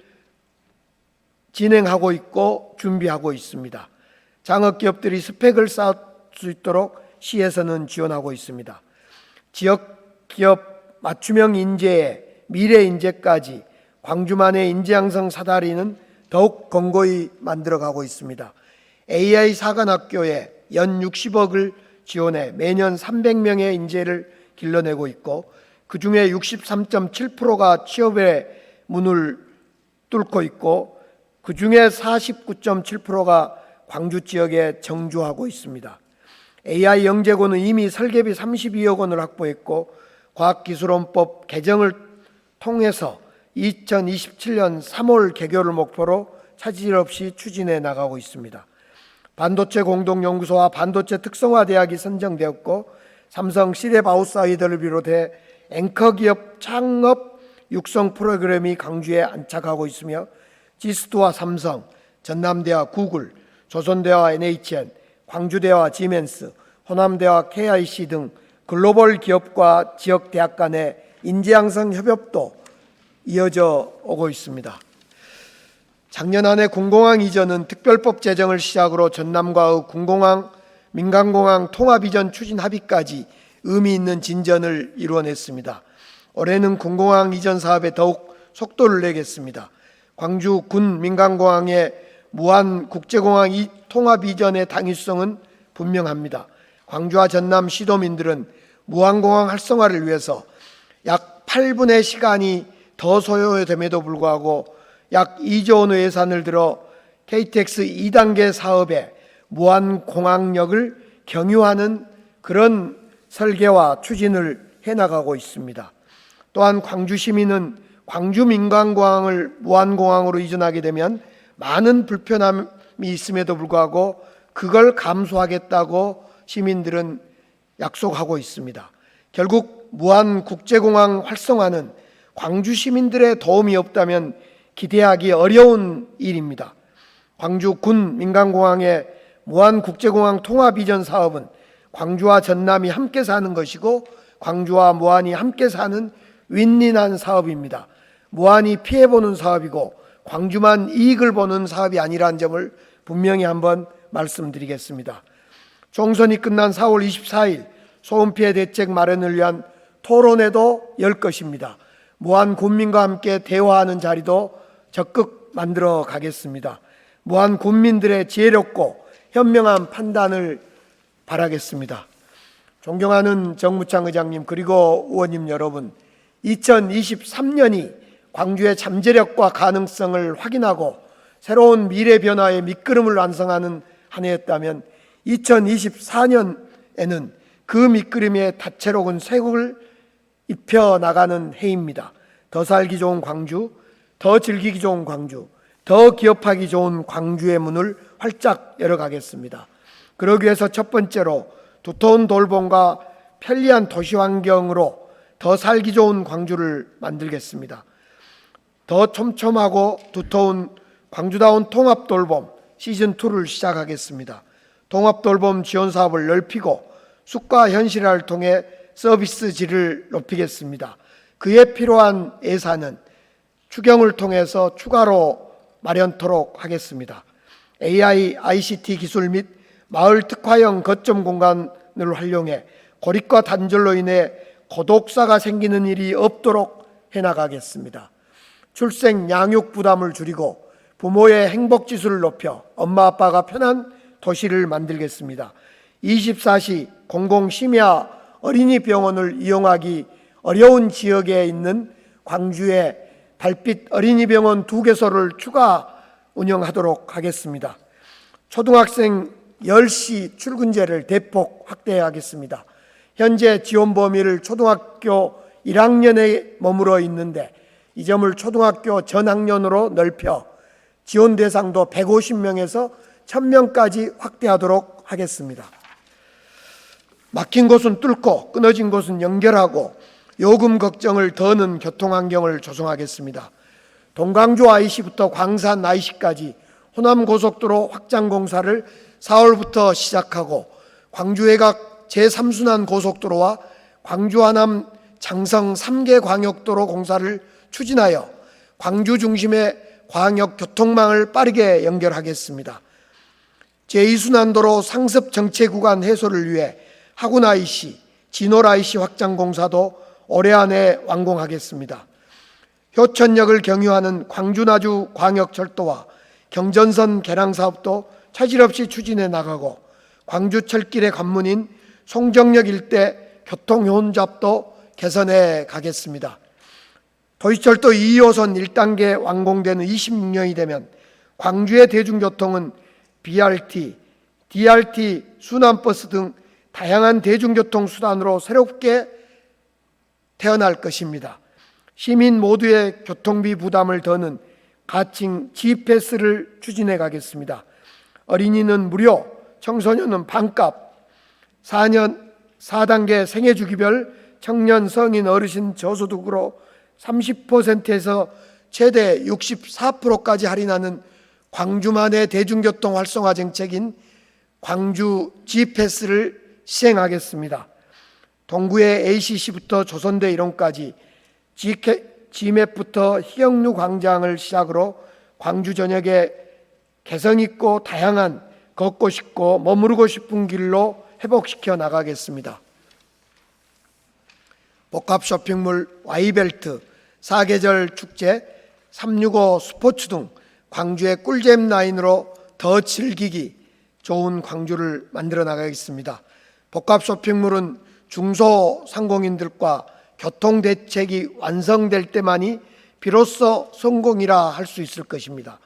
진행하고 있고 준비하고 있습니다. 창업기업들이 스펙을 쌓을 수 있도록 시에서는 지원하고 있습니다. 지역기업 맞춤형 인재의 미래 인재까지 광주만의 인재 양성 사다리는 더욱 건고히 만들어가고 있습니다. AI 사관학교에 연 60억을 지원해 매년 300명의 인재를 길러내고 있고, 그 중에 63.7%가 취업의 문을 뚫고 있고, 그 중에 49.7%가 광주 지역에 정주하고 있습니다. AI 영재고는 이미 설계비 32억 원을 확보했고, 과학기술원법 개정을 통해서 2027년 3월 개교를 목표로 차질 없이 추진해 나가고 있습니다. 반도체 공동연구소와 반도체 특성화대학이 선정되었고, 삼성 시랩하우스 아이들을 비롯해 앵커기업 창업 육성 프로그램이 광주에 안착하고 있으며, 지스트와 삼성, 전남대와 구글, 조선대와 NHN, 광주대와 지멘스, 호남대와 KIC 등 글로벌 기업과 지역 대학 간의 인재양성 협업도 이어져 오고 있습니다. 작년 한 해 군공항 이전은 특별법 제정을 시작으로 전남과의 군공항, 민간공항 통합 이전 추진 합의까지 의미 있는 진전을 이루어냈습니다. 올해는 군공항 이전 사업에 더욱 속도를 내겠습니다. 광주 군 민간공항의 무한 국제공항 통합 이전의 당위성은 분명합니다. 광주와 전남 시도민들은 무안공항 활성화를 위해서 약 8분의 시간이 더 소요됨에도 불구하고 약 2조 원의 예산을 들어 KTX 2단계 사업에 무안공항역을 경유하는 그런 설계와 추진을 해나가고 있습니다. 또한 광주 시민은 광주 민간공항을 무안공항으로 이전하게 되면 많은 불편함이 있음에도 불구하고 그걸 감수하겠다고 시민들은 약속하고 있습니다. 결국 무안국제공항 활성화는 광주 시민들의 도움이 없다면 기대하기 어려운 일입니다. 광주 군 민간공항의 무안국제공항 통합 이전 사업은 광주와 전남이 함께 사는 것이고 광주와 무안이 함께 사는 윈윈한 사업입니다. 무안이 피해보는 사업이고 광주만 이익을 보는 사업이 아니라는 점을 분명히 한번 말씀드리겠습니다. 총선이 끝난 4월 24일 소음피해 대책 마련을 위한 토론회도 열 것입니다. 무안 군민과 함께 대화하는 자리도 적극 만들어 가겠습니다. 무안 군민들의 지혜롭고 현명한 판단을 바라겠습니다. 존경하는 정무창 의장님 그리고 의원님 여러분, 2023년이 광주의 잠재력과 가능성을 확인하고 새로운 미래 변화의 밑그림을 완성하는 한 해였다면 2024년에는 그 밑그림에 다채로운 색을 입혀나가는 해입니다. 더 살기 좋은 광주, 더 즐기기 좋은 광주, 더 기업하기 좋은 광주의 문을 활짝 열어가겠습니다. 그러기 위해서 첫 번째로 두터운 돌봄과 편리한 도시 환경으로 더 살기 좋은 광주를 만들겠습니다. 더 촘촘하고 두터운 광주다운 통합돌봄 시즌2를 시작하겠습니다. 통합돌봄 지원사업을 넓히고 숲과 현실화를 통해 서비스 질을 높이겠습니다. 그에 필요한 예산은 추경을 통해서 추가로 마련토록 하겠습니다. AI, ICT 기술 및 마을 특화형 거점 공간을 활용해 고립과 단절로 인해 고독사가 생기는 일이 없도록 해나가겠습니다. 출생 양육 부담을 줄이고 부모의 행복 지수를 높여 엄마 아빠가 편한 도시를 만들겠습니다. 24시 공공심야 어린이병원을 이용하기 어려운 지역에 있는 광주에 달빛 어린이병원 2개소를 추가 운영하도록 하겠습니다. 초등학생 10시 출근제를 대폭 확대하겠습니다. 현재 지원 범위를 초등학교 1학년에 머물러 있는데 이 점을 초등학교 전학년으로 넓혀 지원 대상도 150명에서 1000명까지 확대하도록 하겠습니다. 막힌 곳은 뚫고 끊어진 곳은 연결하고 요금 걱정을 더는 교통환경을 조성하겠습니다. 동강주 IC부터 광산 IC까지 호남고속도로 확장 공사를 4월부터 시작하고 광주외곽 제3순환 고속도로와 광주 하남 장성 3개 광역도로 공사를 추진하여 광주 중심의 광역 교통망을 빠르게 연결하겠습니다. 제2순환도로 상습 정체 구간 해소를 위해 하군 IC, 진월 IC 확장 공사도 올해 안에 완공하겠습니다. 효천역을 경유하는 광주나주 광역철도와 경전선 개량 사업도 차질 없이 추진해 나가고 광주 철길의 관문인 송정역 일대 교통 혼잡도 개선해 가겠습니다. 도시철도 2호선 1단계 완공되는 26년이 되면 광주의 대중교통은 BRT, DRT, 순환버스 등 다양한 대중교통 수단으로 새롭게 태어날 것입니다. 시민 모두의 교통비 부담을 더는 가칭 G패스를 추진해 가겠습니다. 어린이는 무료, 청소년은 반값, 4단계 생애주기별 청년, 성인, 어르신 저소득으로 30%에서 최대 64%까지 할인하는 광주만의 대중교통 활성화 정책인 광주 G패스를 시행하겠습니다. 동구의 ACC부터 조선대 이론까지 G맵부터 희영루 광장을 시작으로 광주 전역에 개성있고 다양한 걷고 싶고 머무르고 싶은 길로 회복시켜 나가겠습니다. 복합 쇼핑몰 Y벨트, 사계절 축제, 365 스포츠 등 광주의 꿀잼 라인으로 더 즐기기 좋은 광주를 만들어 나가겠습니다. 복합 쇼핑몰은 중소상공인들과 교통대책이 완성될 때만이 비로소 성공이라 할 수 있을 것입니다.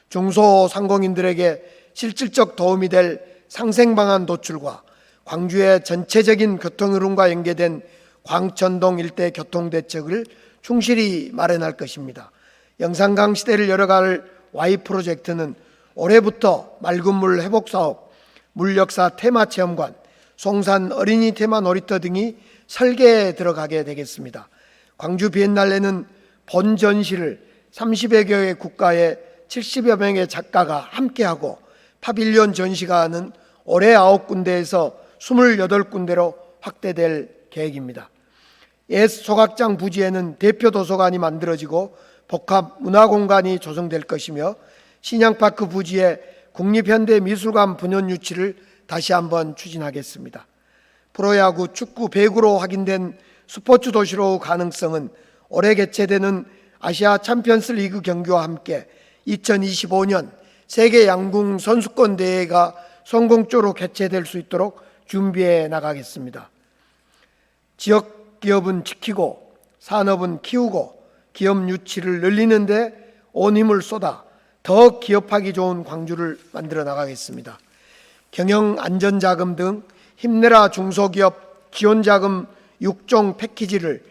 중소상공인들에게 실질적 도움이 될 상생방안 도출과 광주의 전체적인 교통흐름과 연계된 광천동 일대 교통대책을 충실히 마련할 것입니다. 영산강 시대를 열어갈 Y 프로젝트는 올해부터 맑은 물 회복 사업, 물역사 테마체험관, 송산 어린이 테마 놀이터 등이 설계에 들어가게 되겠습니다. 광주 비엔날레는 본 전시를 30여 개의 국가의 70여 명의 작가가 함께하고 파빌리온 전시관은 올해 9군데에서 28군데로 확대될 계획입니다. 옛 소각장 부지에는 대표 도서관이 만들어지고 복합 문화공간이 조성될 것이며 신양파크 부지에 국립현대미술관 분원 유치를 다시 한번 추진하겠습니다. 프로야구, 축구, 배구로 확인된 스포츠 도시로 가능성은 올해 개최되는 아시아 챔피언스 리그 경기와 함께 2025년 세계 양궁 선수권 대회가 성공적으로 개최될 수 있도록 준비해 나가겠습니다. 지역 기업은 지키고 산업은 키우고 기업 유치를 늘리는 데 온 힘을 쏟아 더 기업하기 좋은 광주를 만들어 나가겠습니다. 경영 안전자금 등 힘내라 중소기업 지원자금 6종 패키지를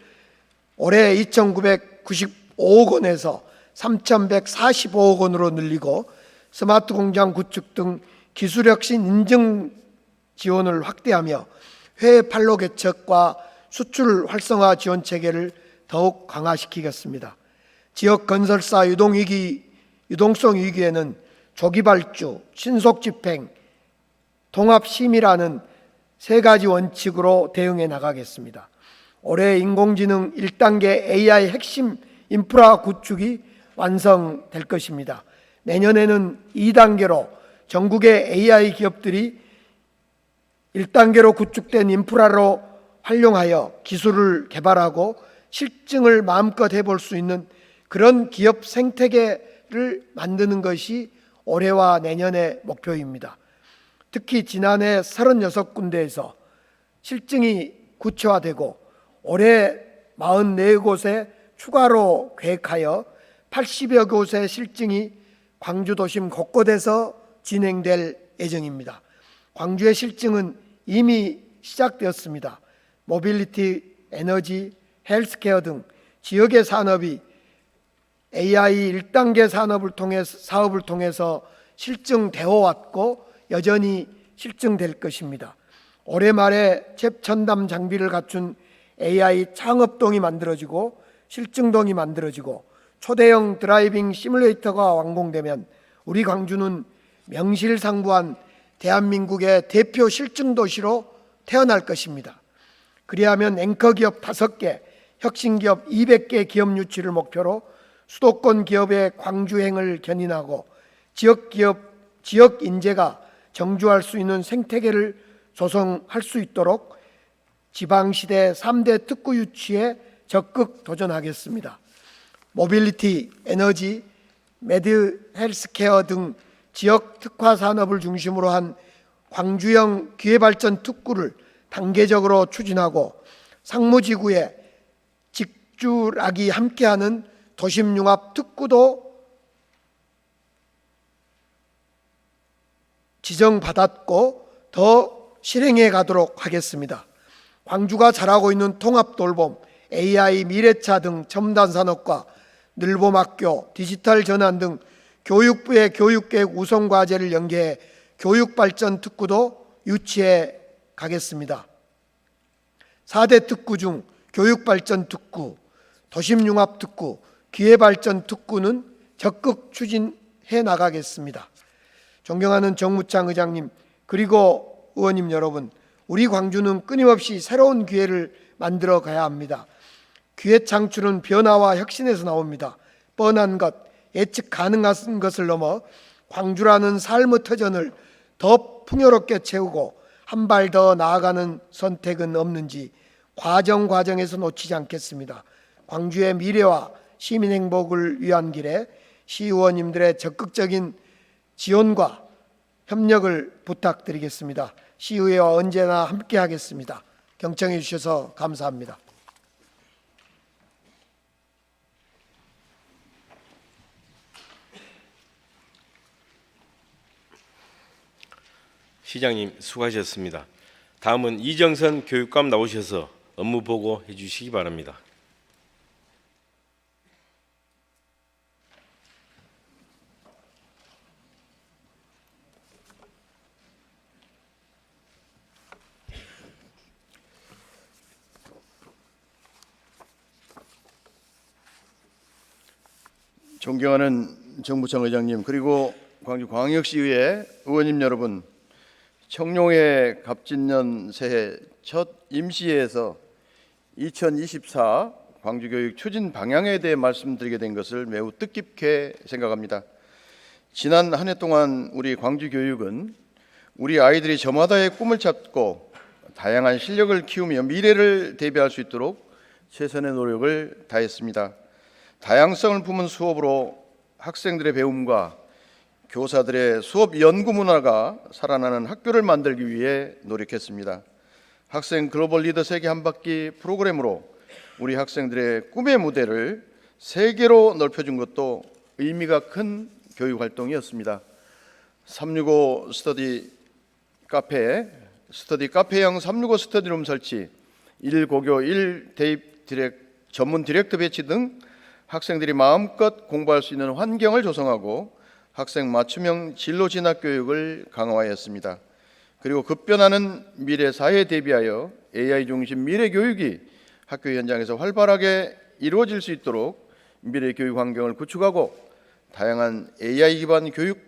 올해 2,995억 원에서 3,145억 원으로 늘리고 스마트 공장 구축 등 기술혁신 인증 지원을 확대하며 해외 판로 개척과 수출 활성화 지원 체계를 더욱 강화시키겠습니다. 지역 건설사 유동성 위기에는 조기 발주, 신속 집행, 통합 심의라는 세 가지 원칙으로 대응해 나가겠습니다. 올해 인공지능 1단계 AI 핵심 인프라 구축이 완성될 것입니다. 내년에는 2단계로 전국의 AI 기업들이 1단계로 구축된 인프라로 활용하여 기술을 개발하고 실증을 마음껏 해볼 수 있는 그런 기업 생태계를 만드는 것이 올해와 내년의 목표입니다. 특히 지난해 36군데에서 실증이 구체화되고 올해 44곳에 추가로 계획하여 80여 곳의 실증이 광주 도심 곳곳에서 진행될 예정입니다. 광주의 실증은 이미 시작되었습니다. 모빌리티, 에너지, 헬스케어 등 지역의 산업이 AI 1단계 사업을 통해서 실증되어 왔고 여전히 실증될 것입니다. 올해 말에 최첨단 장비를 갖춘 AI 창업동이 만들어지고 실증동이 만들어지고 초대형 드라이빙 시뮬레이터가 완공되면 우리 광주는 명실상부한 대한민국의 대표 실증도시로 태어날 것입니다. 그리하면 앵커기업 5개, 혁신기업 200개 기업 유치를 목표로 수도권 기업의 광주행을 견인하고 지역 인재가 정주할 수 있는 생태계를 조성할 수 있도록 지방시대 3대 특구 유치에 적극 도전하겠습니다. 모빌리티, 에너지, 메드 헬스케어 등 지역 특화 산업을 중심으로 한 광주형 기회발전 특구를 단계적으로 추진하고 상무지구에 직주락이 함께하는 도심융합 특구도 지정받았고 더 실행해 가도록 하겠습니다. 광주가 잘하고 있는 통합돌봄, AI 미래차 등 첨단 산업과 늘봄학교, 디지털 전환 등 교육부의 교육계획 우선 과제를 연계해 교육발전 특구도 유치해 가겠습니다. 4대 특구 중 교육발전 특구, 도심융합 특구, 기회발전 특구는 적극 추진해 나가겠습니다. 존경하는 정무창 의장님 그리고 의원님 여러분, 우리 광주는 끊임없이 새로운 기회를 만들어 가야 합니다. 기회 창출은 변화와 혁신에서 나옵니다. 뻔한 것, 예측 가능한 것을 넘어 광주라는 삶의 터전을 더 풍요롭게 채우고 한 발 더 나아가는 선택은 없는지 과정에서 놓치지 않겠습니다. 광주의 미래와 시민 행복을 위한 길에 시의원님들의 적극적인 지원과 협력을 부탁드리겠습니다. 시의회와 언제나 함께 하겠습니다. 경청해 주셔서 감사합니다. 시장님 수고하셨습니다. 다음은 이정선 교육감 나오셔서 업무 보고해 주시기 바랍니다. 존경하는 정부청 의장님, 그리고 광주광역시의회 의원님 여러분, 청룡의 갑진년 새해 첫 임시회에서 2024 광주교육 추진 방향에 대해 말씀드리게 된 것을 매우 뜻깊게 생각합니다. 지난 한 해 동안 우리 광주교육은 우리 아이들이 저마다의 꿈을 찾고 다양한 실력을 키우며 미래를 대비할 수 있도록 최선의 노력을 다했습니다. 다양성을 품은 수업으로 학생들의 배움과 교사들의 수업 연구 문화가 살아나는 학교를 만들기 위해 노력했습니다. 학생 글로벌 리더 세계 한 바퀴 프로그램으로 우리 학생들의 꿈의 무대를 세계로 넓혀준 것도 의미가 큰 교육 활동이었습니다. 365 스터디 카페형 365 스터디룸 설치, 1고교 1대입 전문 디렉터 배치 등 학생들이 마음껏 공부할 수 있는 환경을 조성하고 학생 맞춤형 진로 진학 교육을 강화하였습니다. 그리고 급변하는 미래 사회에 대비하여 AI 중심 미래 교육이 학교 현장에서 활발하게 이루어질 수 있도록 미래 교육 환경을 구축하고 다양한 AI 기반 교육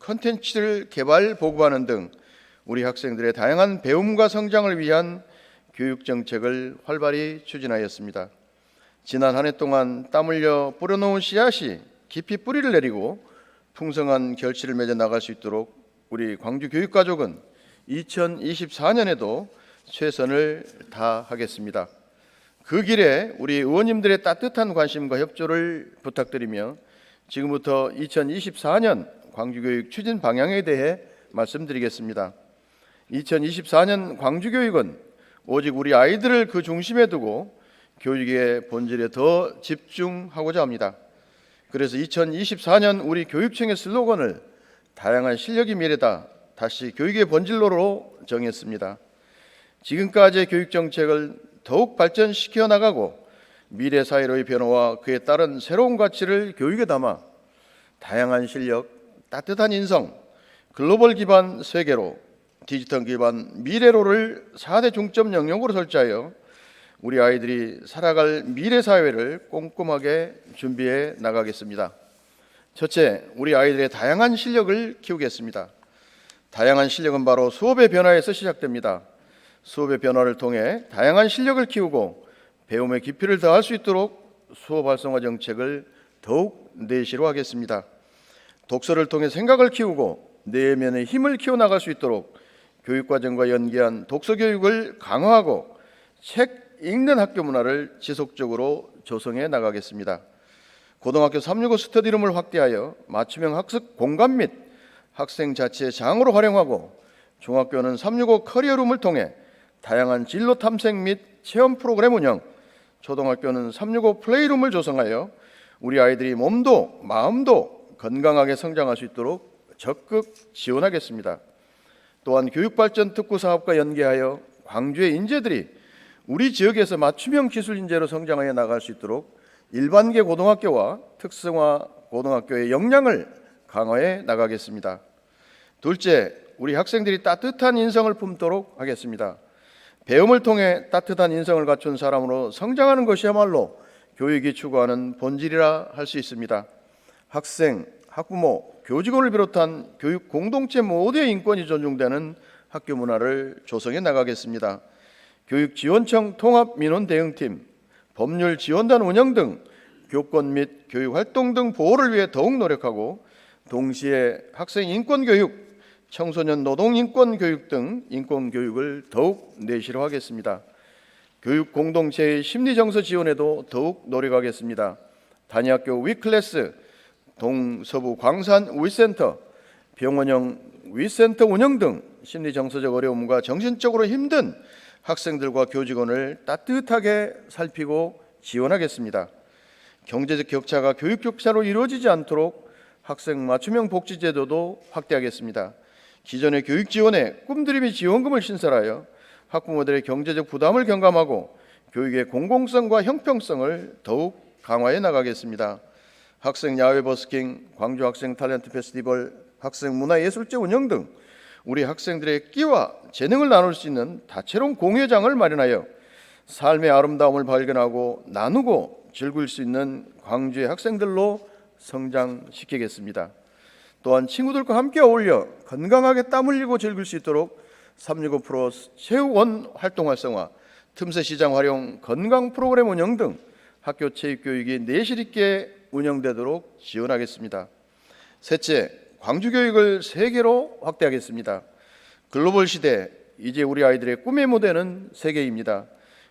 콘텐츠를 개발 보급하는 등 우리 학생들의 다양한 배움과 성장을 위한 교육 정책을 활발히 추진하였습니다. 지난 한 해 동안 땀 흘려 뿌려놓은 씨앗이 깊이 뿌리를 내리고 풍성한 결실을 맺어 나갈 수 있도록 우리 광주 교육가족은 2024년에도 최선을 다하겠습니다. 그 길에 우리 의원님들의 따뜻한 관심과 협조를 부탁드리며 지금부터 2024년 광주교육 추진 방향에 대해 말씀드리겠습니다. 2024년 광주교육은 오직 우리 아이들을 그 중심에 두고 교육의 본질에 더 집중하고자 합니다. 그래서 2024년 우리 교육청의 슬로건을 다양한 실력이 미래다, 다시 교육의 본질로로 정했습니다. 지금까지의 교육 정책을 더욱 발전시켜 나가고 미래 사회로의 변화와 그에 따른 새로운 가치를 교육에 담아 다양한 실력, 따뜻한 인성, 글로벌 기반 세계로, 디지털 기반 미래로를 4대 중점 영역으로 설치하여 우리 아이들이 살아갈 미래 사회를 꼼꼼하게 준비해 나가겠습니다. 첫째, 우리 아이들의 다양한 실력을 키우겠습니다. 다양한 실력은 바로 수업의 변화에서 시작됩니다. 수업의 변화를 통해 다양한 실력을 키우고 배움의 깊이를 더할 수 있도록 수업 활성화 정책을 더욱 내실화 하겠습니다. 독서를 통해 생각을 키우고 내면의 힘을 키워나갈 수 있도록 교육과정과 연계한 독서 교육을 강화하고 책 읽는 학교 문화를 지속적으로 조성해 나가겠습니다. 고등학교 365 스터디룸을 확대하여 맞춤형 학습 공간 및 학생 자치의 장으로 활용하고 중학교는 365 커리어룸을 통해 다양한 진로 탐색 및 체험 프로그램 운영, 초등학교는 365 플레이룸을 조성하여 우리 아이들이 몸도 마음도 건강하게 성장할 수 있도록 적극 지원하겠습니다. 또한 교육발전 특구 사업과 연계하여 광주의 인재들이 우리 지역에서 맞춤형 기술 인재로 성장하여 나갈 수 있도록 일반계 고등학교와 특성화 고등학교의 역량을 강화해 나가겠습니다. 둘째, 우리 학생들이 따뜻한 인성을 품도록 하겠습니다. 배움을 통해 따뜻한 인성을 갖춘 사람으로 성장하는 것이야말로 교육이 추구하는 본질이라 할 수 있습니다. 학생, 학부모, 교직원을 비롯한 교육 공동체 모두의 인권이 존중되는 학교 문화를 조성해 나가겠습니다. 교육지원청 통합민원대응팀, 법률지원단 운영 등 교권 및 교육활동 등 보호를 위해 더욱 노력하고 동시에 학생 인권교육, 청소년 노동인권교육 등 인권교육을 더욱 내실화하겠습니다. 교육 공동체의 심리정서 지원에도 더욱 노력하겠습니다. 단위학교 위클래스, 동서부 광산 위센터, 병원형 위센터 운영 등 심리정서적 어려움과 정신적으로 힘든 학생들과 교직원을 따뜻하게 살피고 지원하겠습니다. 경제적 격차가 교육 격차로 이루어지지 않도록 학생 맞춤형 복지 제도도 확대하겠습니다. 기존의 교육 지원에 꿈드림이 지원금을 신설하여 학부모들의 경제적 부담을 경감하고 교육의 공공성과 형평성을 더욱 강화해 나가겠습니다. 학생 야외 버스킹, 광주 학생 탤런트 페스티벌, 학생 문화예술제 운영 등 우리 학생들의 끼와 재능을 나눌 수 있는 다채로운 공회장을 마련하여 삶의 아름다움을 발견하고 나누고 즐길 수 있는 광주의 학생들로 성장시키겠습니다. 또한 친구들과 함께 어울려 건강하게 땀 흘리고 즐길 수 있도록 365 체육원 활동 활성화, 틈새 시장 활용, 건강 프로그램 운영 등 학교 체육교육이 내실 있게 운영되도록 지원하겠습니다. 셋째, 광주교육을 세계로 확대하겠습니다. 글로벌 시대, 이제 우리 아이들의 꿈의 무대는 세계입니다.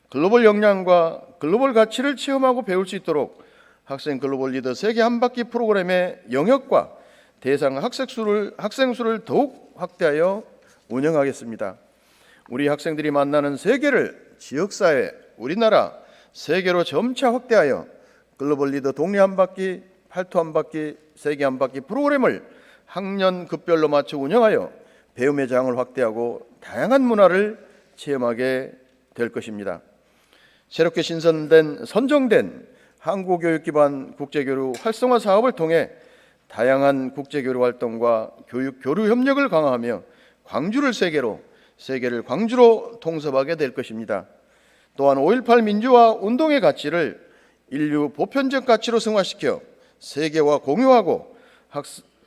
글로벌 역량과 글로벌 가치를 체험하고 배울 수 있도록 학생 글로벌 리더 세계 한 바퀴 프로그램의 영역과 대상 학생 수를 더욱 확대하여 운영하겠습니다. 우리 학생들이 만나는 세계를 지역사회, 우리나라, 세계로 점차 확대하여 글로벌 리더 동네 한 바퀴, 팔도 한 바퀴, 세계 한 바퀴 프로그램을 학년 급별로 맞춰 운영하여 배움의 장을 확대하고 다양한 문화를 체험하게 될 것입니다. 새롭게 선정된 한국교육 기반 국제교류 활성화 사업을 통해 다양한 국제교류 활동과 교육 교류 협력을 강화하며 광주를 세계를 광주로 통섭하게 될 것입니다. 또한 5.18 민주화 운동의 가치를 인류 보편적 가치로 승화시켜 세계와 공유하고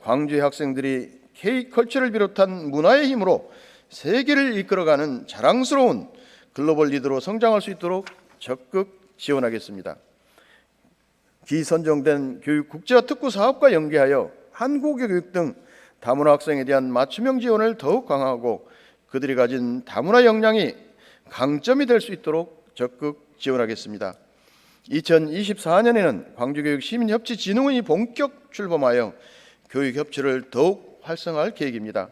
광주의 학생들이 K컬처를 비롯한 문화의 힘으로 세계를 이끌어가는 자랑스러운 글로벌 리더로 성장할 수 있도록 적극 지원하겠습니다. 기선정된 교육 국제화 특구 사업과 연계하여 한국어 교육 등 다문화 학생에 대한 맞춤형 지원을 더욱 강화하고 그들이 가진 다문화 역량이 강점이 될 수 있도록 적극 지원하겠습니다. 2024년에는 광주교육시민협치진흥원이 본격 출범하여 교육협치를 더욱 활성화할 계획입니다.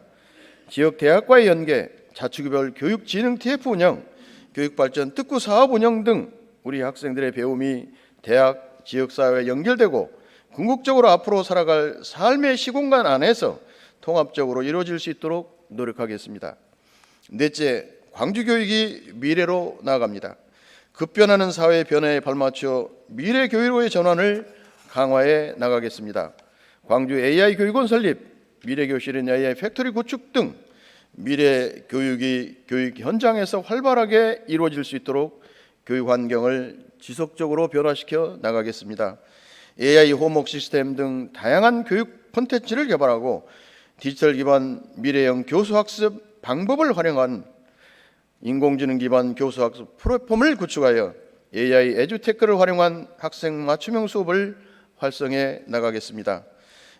지역 대학과의 연계, 자치구별 교육진흥 TF 운영, 교육발전 특구 사업 운영 등 우리 학생들의 배움이 대학, 지역사회와 연결되고 궁극적으로 앞으로 살아갈 삶의 시공간 안에서 통합적으로 이루어질 수 있도록 노력하겠습니다. 넷째, 광주교육이 미래로 나아갑니다. 급변하는 사회의 변화에 발맞춰 미래 교육의 전환을 강화해 나가겠습니다. 광주 AI 교육원 설립, 미래교실인 AI 팩토리 구축 등 미래 교육이 교육 현장에서 활발하게 이루어질 수 있도록 교육 환경을 지속적으로 변화시켜 나가겠습니다. AI 홈워크 시스템 등 다양한 교육 콘텐츠를 개발하고 디지털 기반 미래형 교수학습 방법을 활용한 인공지능 기반 교수학습 플랫폼을 구축하여 AI 에듀테크를 활용한 학생 맞춤형 수업을 활성해 나가겠습니다.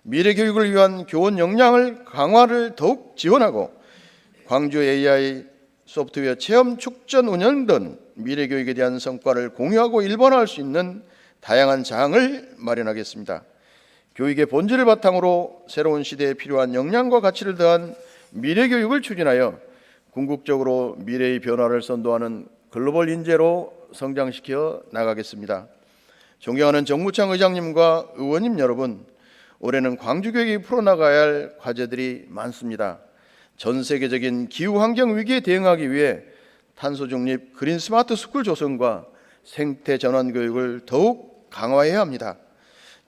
미래 교육을 위한 교원 역량을 강화를 더욱 지원하고 광주 AI 소프트웨어 체험 축전 운영 등 미래 교육에 대한 성과를 공유하고 일반화할 수 있는 다양한 장을 마련하겠습니다. 교육의 본질을 바탕으로 새로운 시대에 필요한 역량과 가치를 더한 미래 교육을 추진하여 궁극적으로 미래의 변화를 선도하는 글로벌 인재로 성장시켜 나가겠습니다. 존경하는 정무창 의장님과 의원님 여러분, 올해는 광주교육이 풀어나가야 할 과제들이 많습니다. 전 세계적인 기후 환경 위기에 대응하기 위해 탄소 중립 그린 스마트 스쿨 조성과 생태 전환 교육을 더욱 강화해야 합니다.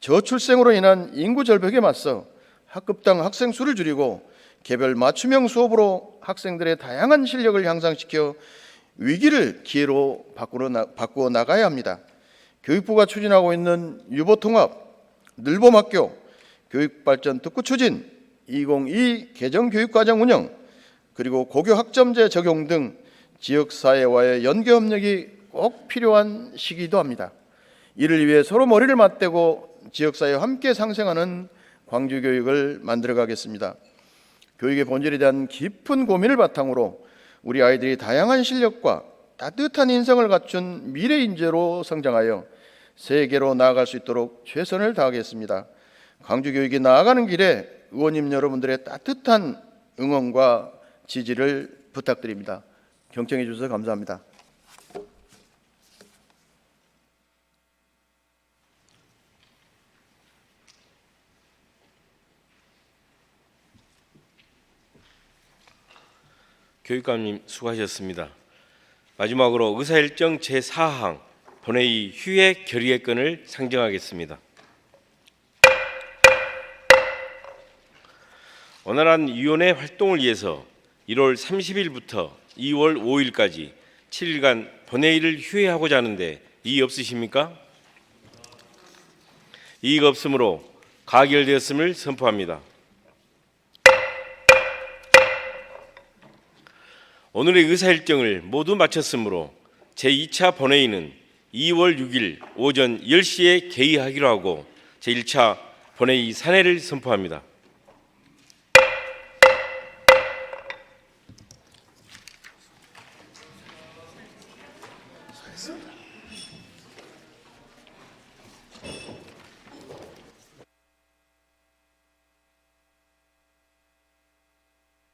저출생으로 인한 인구 절벽에 맞서 학급당 학생 수를 줄이고 개별 맞춤형 수업으로 학생들의 다양한 실력을 향상시켜 위기를 기회로 바꾸어 나가야 합니다. 교육부가 추진하고 있는 유보통합, 늘봄학교, 교육발전 특구 추진, 2022 개정교육과정 운영, 그리고 고교 학점제 적용 등 지역사회와의 연계협력이 꼭 필요한 시기이기도 합니다. 이를 위해 서로 머리를 맞대고 지역사회와 함께 상생하는 광주교육을 만들어가겠습니다. 교육의 본질에 대한 깊은 고민을 바탕으로 우리 아이들이 다양한 실력과 따뜻한 인성을 갖춘 미래 인재로 성장하여 세계로 나아갈 수 있도록 최선을 다하겠습니다. 광주교육이 나아가는 길에 의원님 여러분들의 따뜻한 응원과 지지를 부탁드립니다. 경청해 주셔서 감사합니다. 교육감님 수고하셨습니다. 마지막으로 의사일정 제4항 본회의 휴회 결의의 건을 상정하겠습니다. 원활한 위원회 활동을 위해서 1월 30일부터 2월 5일까지 7일간 본회의를 휴회하고자 하는데 이의 없으십니까? 이의가 없으므로 가결되었음을 선포합니다. 오늘의 의사일정을 모두 마쳤으므로 제2차 본회의는 2월 6일 오전 10시에 개의하기로 하고 제1차 본회의 산회를 선포합니다.